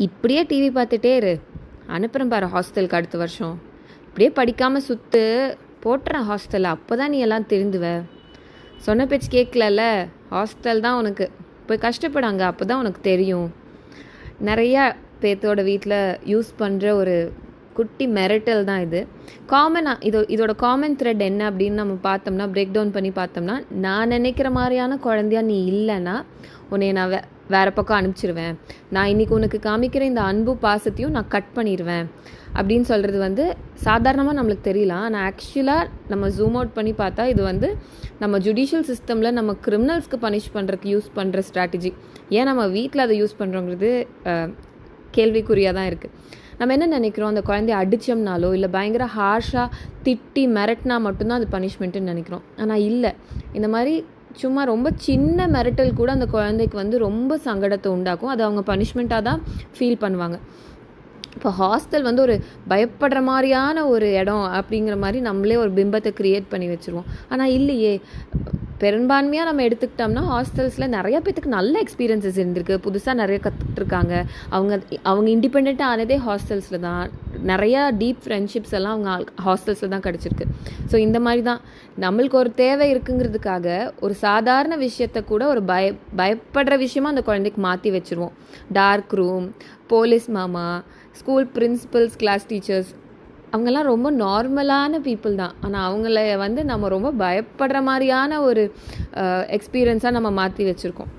இப்படியே டிவி பார்த்துட்டே இரு, அனுப்புகிறேன் பாரு ஹாஸ்டலுக்கு அடுத்த வருஷம். இப்படியே படிக்காமல் சுற்று, போட்டுறேன் ஹாஸ்டலில், அப்போ தான் நீ எல்லாம் திருந்துவ. சொன்ன பேச்சு கேட்கலல்ல, ஹாஸ்டல் தான் உனக்கு, போய் கஷ்டப்படாங்க, அப்போ தான் உனக்கு தெரியும். நிறையா பேர்த்தோட வீட்டில் யூஸ் பண்ணுற ஒரு குட்டி மெரிட்டல் தான் இது. காமனாக இதோட காமன் த்ரெட் என்ன அப்படின்னு நம்ம பார்த்தோம்னா, பிரேக் டவுன் பண்ணி பார்த்தோம்னா, நான் நினைக்கிற மாதிரியான குழந்தையா நீ இல்லைன்னா உன்னை நான் வேறு பக்கம் அனுப்பிச்சிருவேன், நான் இன்றைக்கி உனக்கு காமிக்கிற இந்த அன்பு பாசத்தையும் நான் கட் பண்ணிடுவேன் அப்படின்னு சொல்கிறது வந்து சாதாரணமாக நம்மளுக்கு தெரியலாம். ஆனால் ஆக்சுவலாக நம்ம ஜூம் அவுட் பண்ணி பார்த்தா இது வந்து நம்ம ஜுடிஷியல் சிஸ்டமில் நம்ம கிரிமினல்ஸ்க்கு பனிஷ் பண்ணுறதுக்கு யூஸ் பண்ணுற ஸ்ட்ராட்டஜி. ஏன் நம்ம வீட்டில் அதை யூஸ் பண்ணுறோங்கிறது கேள்விக்குறியாக தான் இருக்குது. நம்ம என்ன நினைக்கிறோம், அந்த குழந்தைய அடித்தோம்னாலோ இல்லை பயங்கர ஹார்ஷாக திட்டி மிரட்டினா மட்டும்தான் அது பனிஷ்மெண்ட்டுன்னு நினைக்கிறோம். ஆனால் இல்லை, இந்த மாதிரி சும்மா ரொம்ப சின்ன மிரட்டல் கூட அந்த குழந்தைக்கு வந்து ரொம்ப சங்கடத்தை உண்டாக்கும். அது அவங்க பனிஷ்மெண்ட்டாக தான் ஃபீல் பண்ணுவாங்க. இப்போ ஹாஸ்டல் வந்து ஒரு பயப்படுற மாதிரியான ஒரு இடம் அப்படிங்கிற மாதிரி நம்மளே ஒரு பிம்பத்தை க்ரியேட் பண்ணி வச்சுருவோம். ஆனால் இல்லையே, பெரும்பான்மையாக நம்ம எடுத்துக்கிட்டோம்னா ஹாஸ்டல்ஸில் நிறைய பேத்துக்கு நல்ல எக்ஸ்பீரியன்ஸஸ் இருந்திருக்கு, புதுசாக நிறைய கற்றுட்ருக்காங்க. அவங்க இண்டிபெண்ட்டாக ஆனதே ஹாஸ்டல்ஸில் தான். நிறையா டீப் ஃப்ரெண்ட்ஷிப்ஸ் எல்லாம் அவங்க ஹாஸ்டல்ஸில் தான் கிடச்சிருக்கு. ஸோ இந்த மாதிரி தான் நம்மளுக்கு ஒரு தேவை இருக்குங்கிறதுக்காக ஒரு சாதாரண விஷயத்த கூட ஒரு பயப்படுற விஷயமா அந்த குழந்தைக்கு மாற்றி வச்சுருவோம். டார்க் ரூம், போலீஸ் மாமா, ஸ்கூல் பிரின்சிபல்ஸ், கிளாஸ் டீச்சர்ஸ், அவங்கெல்லாம் ரொம்ப நார்மலான பீப்புள் தான். ஆனால் அவங்கள வந்து நம்ம ரொம்ப பயப்படுற மாதிரியான ஒரு எக்ஸ்பீரியன்ஸாக நம்ம மாற்றி வச்சுருக்கோம்.